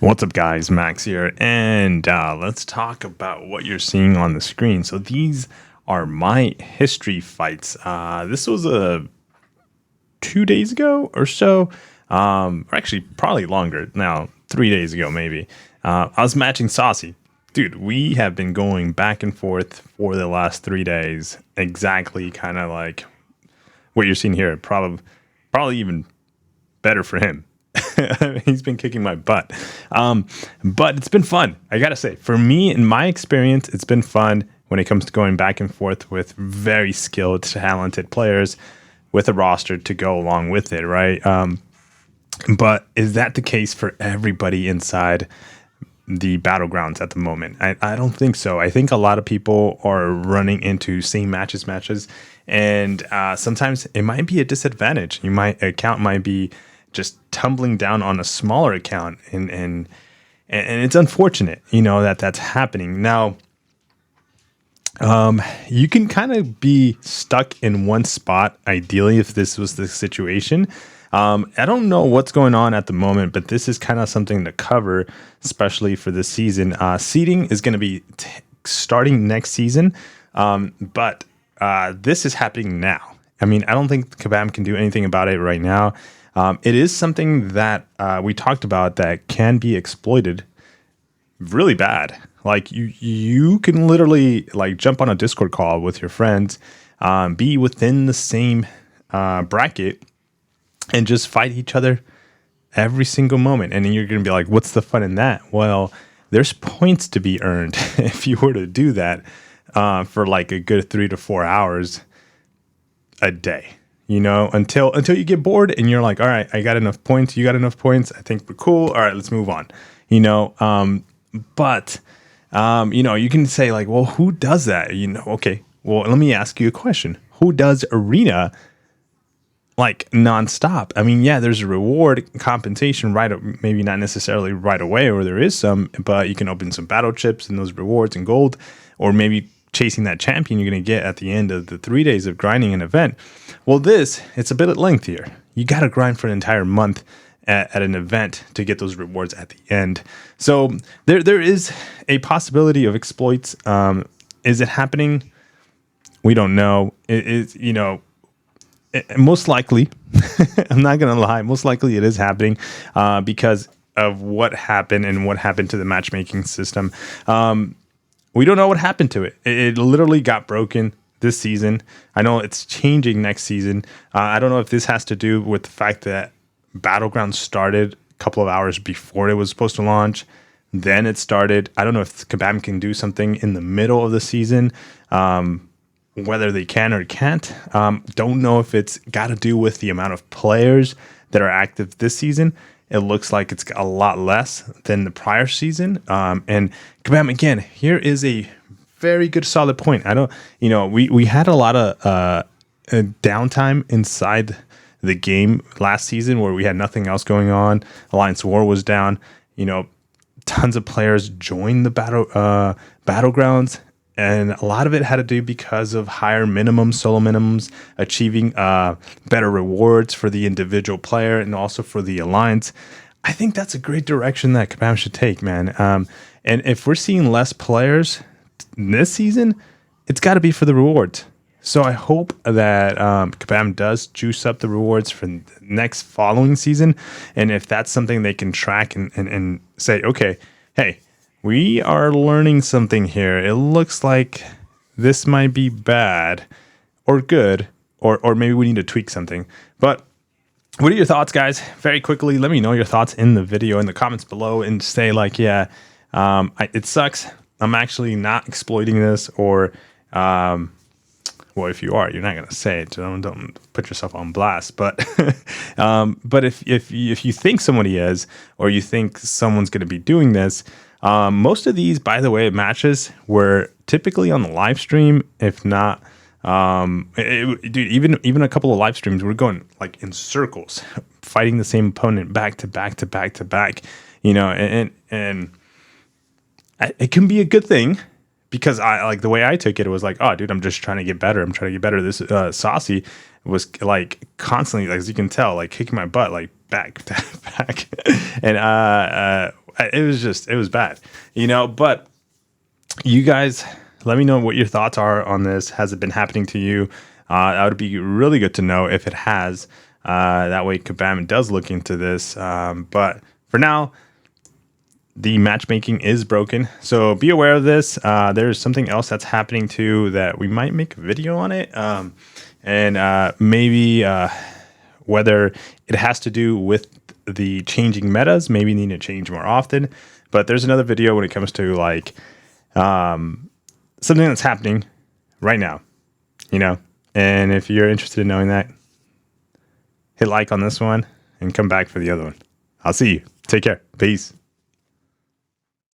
What's up, guys? Max here, and let's talk about what you're seeing on the screen. So these are my history fights. This was 2 days ago or so, or actually probably longer now, 3 days ago maybe. I was matching Saucy. Dude, we have been going back and forth for the last 3 days, exactly kind of like what you're seeing here. Probably even better for him. He's been kicking my butt. But it's been fun. I gotta say, for me, in my experience, it's been fun when it comes to going back and forth with very skilled, talented players with a roster to go along with it, right? But is that the case for everybody inside the Battlegrounds at the moment? I don't think so. I think a lot of people are running into same matches, and sometimes it might be a disadvantage. Account might be just tumbling down on a smaller account, and it's unfortunate, that's happening. Now, you can kind of be stuck in one spot, ideally, if this was the situation. I don't know what's going on at the moment, but this is kind of something to cover, especially for this season. Seeding is going to be starting next season, but this is happening now. I mean, I don't think Kabam can do anything about it right now. It is something that we talked about that can be exploited really bad. Like you can literally like jump on a Discord call with your friends, be within the same bracket, and just fight each other every single moment. And then you're going to be like, what's the fun in that? Well, there's points to be earned if you were to do that for like a good 3 to 4 hours a day. Until you get bored and you're like, all right, I got enough points. You got enough points. I think we're cool. All right, let's move on. But you can say like, well, who does that? Okay, well, let me ask you a question. Who does arena like nonstop? I mean, yeah, there's a reward compensation, right? Maybe not necessarily right away, or there is some, but you can open some battle chips and those rewards and gold, or maybe chasing that champion you're going to get at the end of the 3 days of grinding an event. Well, it's a bit lengthier. You got to grind for an entire month at an event to get those rewards at the end. So there is a possibility of exploits. Is it happening? We don't know. Most likely, I'm not going to lie, most likely it is happening because of what happened and what happened to the matchmaking system. We don't know what happened to it. It literally got broken this season. I know it's changing next season. I don't know if this has to do with the fact that Battleground started a couple of hours before it was supposed to launch. Then it started. I don't know if Kabam can do something in the middle of the season, whether they can or can't. Don't know if it's got to do with the amount of players that are active this season. It looks like it's a lot less than the prior season. And Kabam, again, here is a very good solid point. We had a lot of downtime inside the game last season where we had nothing else going on. Alliance War was down. Tons of players joined the Battlegrounds. And a lot of it had to do because of higher minimums, solo minimums, achieving better rewards for the individual player and also for the alliance. I think that's a great direction that Kabam should take, man. And if we're seeing less players this season, it's got to be for the rewards. So I hope that Kabam does juice up the rewards for the next following season. And if that's something they can track and say, okay, hey, we are learning something here. It looks like this might be bad or good, or maybe we need to tweak something. But what are your thoughts, guys? Very quickly, let me know your thoughts in the video, in the comments below, and say like, yeah, it sucks. I'm actually not exploiting this, or, well, if you are, you're not gonna say it. So don't put yourself on blast. But, but if you think somebody is, or you think someone's gonna be doing this. Most of these, by the way, matches were typically on the live stream. If not, dude, even a couple of live streams, we're going like in circles, fighting the same opponent back to back to back to back. And it can be a good thing because I like the way I took it. It was like, oh, dude, I'm just trying to get better. I'm trying to get better. This Saucy was like constantly, like, as you can tell, like kicking my butt, like back to back. And it was bad, you know. But you guys, let me know what your thoughts are on this. Has it been happening to you? That would be really good to know if it has. That way, Kabam does look into this. But for now, the matchmaking is broken. So be aware of this. There's something else that's happening too that we might make a video on it. And maybe whether it has to do with the changing metas, maybe need to change more often. But there's another video when it comes to like something that's happening right now, you know. And if you're interested in knowing that, hit like on this one and come back for the other one. I'll see you. Take care. Peace.